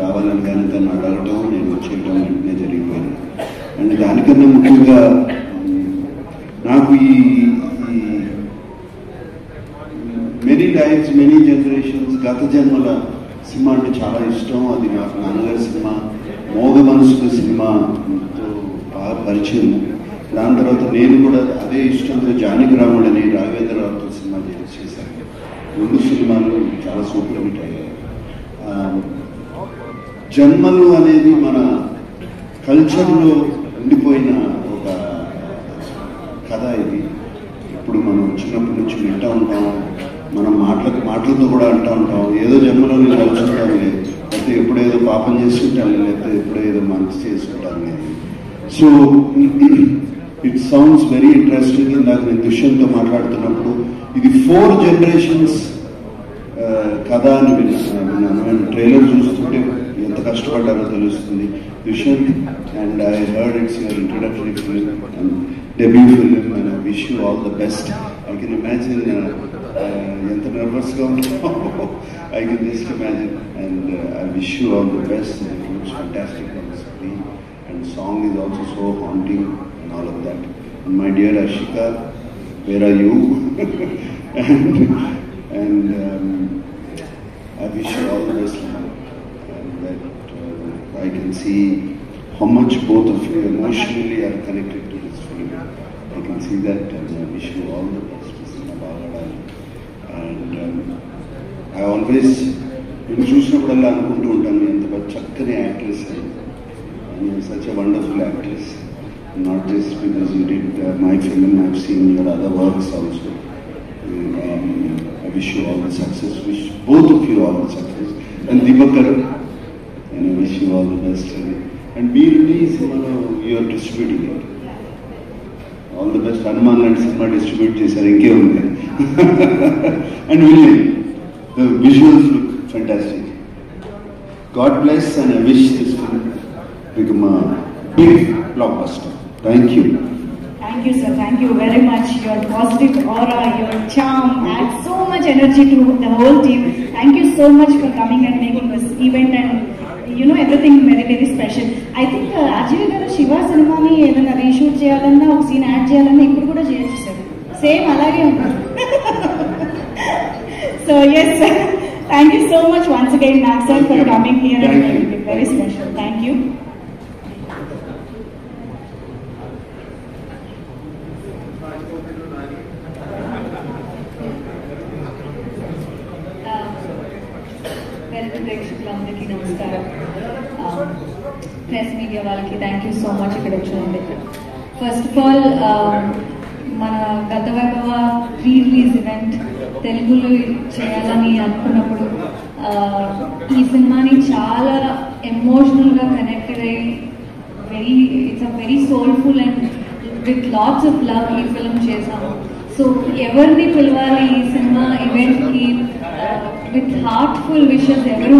రావాలని కానీ తను అడగటం నేను వచ్చేయటం వెంటనే జరిగిపోయింది. అండ్ దానికన్నా ముఖ్యంగా నాకు ఈ మెనీ లైఫ్స్ మెనీ జనరేషన్స్ గత జన్మల సినిమా అంటే చాలా ఇష్టం. అది నాకు నాన్నగారి సినిమా, మోగ మనసుల సినిమాతో బాగా పరిచయం. దాని తర్వాత నేను కూడా అదే ఇష్టంతో జానకి రాముడని రాఘవేంద్రరావుతో సినిమా చేశాను. 2 సినిమాలు చాలా సూపర్ హిట్ అయ్యాయి. జన్మలు అనేది మన కల్చర్లో ఉండిపోయిన ఒక కథ. ఇది ఇప్పుడు మనం చిన్నప్పటి నుంచి వింటూ ఉంటాం, మనం మాటలతో కూడా అంటూ ఉంటాం, ఏదో జన్మలో నేను కలుసుకుంటాను, లేకపోతే ఎప్పుడేదో పాపం చేసి ఉంటాను, లేకపోతే ఎప్పుడేదో మంచి చేసి ఉంటాను నేను. So it sounds very interesting. ఇందాక నేను దుష్యంతో మాట్లాడుతున్నప్పుడు ఇది 4 generations కథ అని విన్నాను. ట్రైలర్ చూస్తుంటే ఎంత కష్టపడ్డారో తెలుస్తుంది. Dushyant, and I heard it's your introductory film and debut film, and I wish you all the best. I can imagine ఎంత నర్వస్గా ఉంటామో, I can just imagine. And I wish you all the best. It looks fantastic on the screen and song is also so haunting and all of that. And my dear Ashika, where are you? and I wish you all the best, and that I can see how much both of you emotionally are connected to this film. I can see that, and I wish you all the best, Mr. Bagada. And I always, నేను చూసినప్పుడల్లా అనుకుంటూ ఉంటాను, ఎంత చక్కని actress అని. And you're such a wonderful actress. Not just because you did my film, I've seen your other works also. I wish you all the success, wish both of you all the success. And Dibakar, and I wish you all the best. And be released, you are distributing it. All the best. Hanuman and cinema distribute chesar inke unde. And really, the visuals look fantastic. God bless, and I wish this film become a big blockbuster. Thank you. Thank you, sir. Thank you very much. Your positive aura, your charm adds so much energy to the whole team. Thank you so much for coming and making this event, and everything very, very special. I think Rajiv garu Shiva cinema ni edana reshoot cheyalanna oka scene add cheyalanna ippudu kuda cheyochu sir. Same alage untaru. So yes, sir. Thank you so much once again, Nag sir, for coming here and making it very special. Thank you. ప్రేక్షకులందరికీ నమస్కారం. Press media వాళ్ళకి thank you so much ఇక్కడ వచ్చినందుకు. First of all, మన గత వైభవ pre release event తెలుగులో చేయాలని అనుకున్నప్పుడు ఈ సినిమాని చాలా ఎమోషనల్గా కనెక్టెడ్ అయ్యి it's a very soulful and with lots of love ఈ ఫిల్మ్ చేసాము. సో ఎవరిని పిలవాలి ఈ సినిమా ఈవెంట్కి విత్ హార్ట్ఫుల్ విషెస్, ఎవరు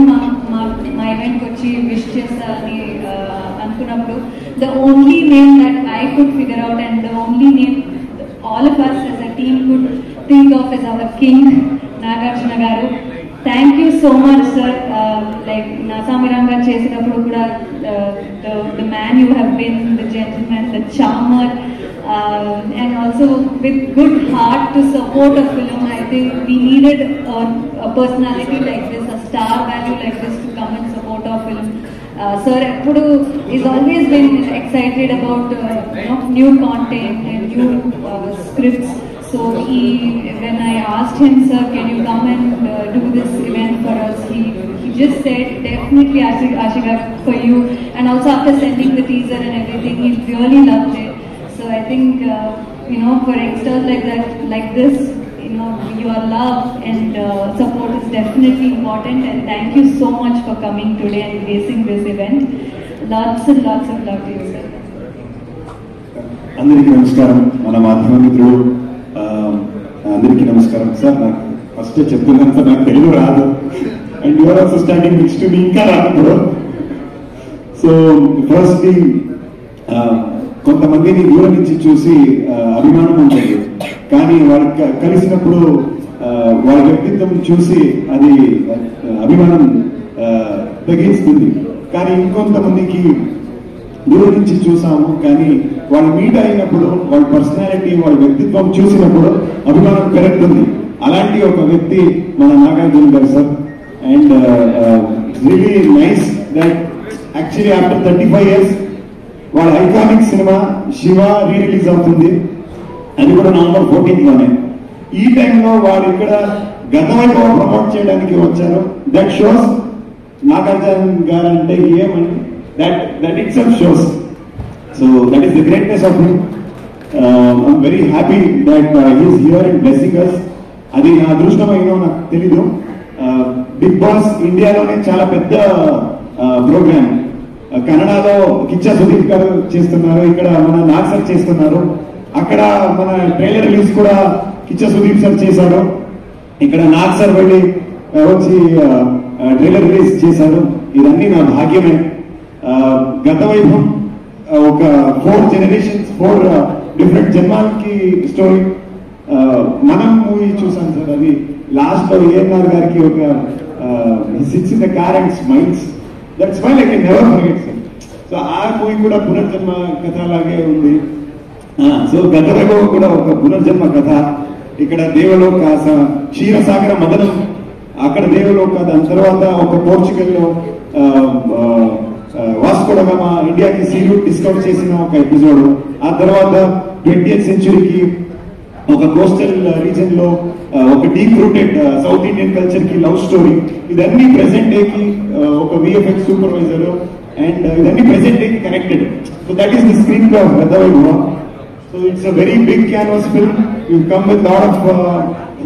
మా ఈవెంట్కి వచ్చి విష్ చేస్తారని అనుకున్నప్పుడు the only name that I could figure out and the only name all of us as a team could think of is our king, Nagarjuna garu. Thank you so much, sir. Like Nasamiranga చేసినప్పుడు కూడా the man you have been, the gentleman, the charmer, and also with good heart to support a film. I think we needed a personality like this, a star value like this to come and support our film. Sir Appudu is always been excited about new content and new scripts. So when I asked him, sir, can you come and do this event for us? He just said, definitely Ashika for you. And also after sending the teaser and everything, he really loved it. So I think for youngsters like this, your love and support is definitely important. And thank you so much for coming today and gracing this event. Lots and lots of love to you, sir. అందరికీ నమస్కారం. మన మాధ్యమ మిత్రులు అందరికీ నమస్కారం. Sir, నాకు first చెప్తున్నాను sir, నాకు తెలుగు రాదు. And your also standing next to me, ఇంకా రాదు. సో ఫస్ట్ కొంతమందిని దూరం నుంచి చూసి అభిమానం ఉంటుంది, కానీ వాళ్ళకి కలిసినప్పుడు వాళ్ళ వ్యక్తిత్వం చూసి అది అభిమానం తగ్గిస్తుంది. కానీ ఇంకొంతమందికి దూరం నుంచి చూసాము, కానీ వాళ్ళు మీట్ అయినప్పుడు వాళ్ళ పర్సనాలిటీ, వాళ్ళ వ్యక్తిత్వం చూసినప్పుడు అభిమానం పెరుగుతుంది. అలాంటి ఒక వ్యక్తి మన నాగార్జున గారు sir. And really nice that actually after 35 years వాళ్ళ iconic cinema Shiva re release అవుతుంది. అది కూడా November 14th. ఈ టైంలో వాడు ఇక్కడ గత వైపు ప్రమోట్ చేయడానికి వచ్చారు. దట్ షోస్ నాగార్జున గారు అంటే ఏమండి, that itself shows. So that is the greatness of him. I'm very happy that he is here and blessing us. అది నా అదృష్టమైనో నాకు తెలీదు. బిగ్ బాస్ ఇండియాలోనే చాలా పెద్ద ప్రోగ్రామ్. కన్నడలో కిచ్చా సుదీప్ గారు చేస్తున్నారు, ఇక్కడ మన నాగ్ సార్ చేస్తున్నారు. అక్కడ మన ట్రైలర్ రిలీజ్ కూడా కిచ్చా సుదీప్ సార్ చేశారు. ఇక్కడ నాగ్ సార్ వెళ్ళి వచ్చి ట్రైలర్ రిలీజ్ చేశారు. ఇదన్నీ నా భాగ్యమే. గత వైభవం ఒక 4 generations 4 డిఫరెంట్ జన్మాలకి స్టోరీ. మనం మూవీ చూసాం సార్. అది లాస్ట్ లో ఏఎన్ఆర్ గారికి ఒక sits in the car and smiles. That smile I can never forget sir. So ఆ మూవీ కూడా పునర్జన్మ కథ లాగే ఉంది. సో గత వైభవం కూడా ఒక పునర్జన్మ కథ. ఇక్కడ దేవలోక క్షీరసాగర మదనం, అక్కడ దేవలోక, దాని తర్వాత ఒక పోర్చుగల్ లో వాస్కో డ గామా ఇండియాకి సీ రూట్ డిస్కవర్ చేసిన ఒక ఎపిసోడ్. ఆ తర్వాత 20th centuryకి ఒక కోస్టల్ రీజన్ లో ఒక deep rooted south Indian culture కి లవ్ స్టోరీ. ఇదన్నీ ప్రెసెంట్ డే కి ఒక విఎఫ్ఎక్స్ సూపర్వైజర్, అండ్ ఇదన్నీ ప్రెసెంట్ డే కి connected. So that is the screenplay of Gatha Vaibhava. So it's a very big canvas film. You come with lot of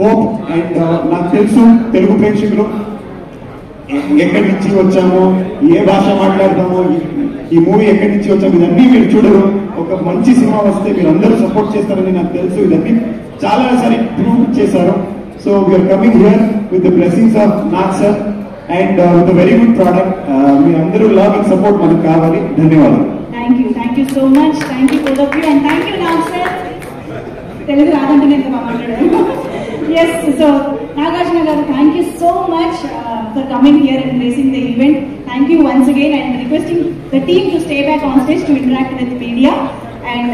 hope. And నాకు తెలుసు తెలుగు ప్రేక్షకులు ఎక్కడి నుంచి వచ్చామో, ఏ భాష మాట్లాడతామో, ఈ మూవీ ఎక్కడి నుంచి వచ్చాము, ఇదన్నీ మీరు చూడరు. ఒక మంచి సినిమా వస్తే మీరు అందరూ సపోర్ట్ చేస్తారని నాకు తెలుసు. ఇదన్నీ చాలా సారి ప్రూవ్ చేశారు. So we are coming here with the blessings of Nag sir and with very good product. మీ అందరూ లవ్ అండ్ సపోర్ట్ మనకు కావాలి. ధన్యవాదాలు. Thank you so much. Thank you both of you and thank you Nag sir. Telugu రాదంటే నేను మాట్లాడాను. Yes, so Nagarjuna garu, thank you so much for coming here and gracing the event. Thank you once again and requesting the team to stay back on stage to interact with media and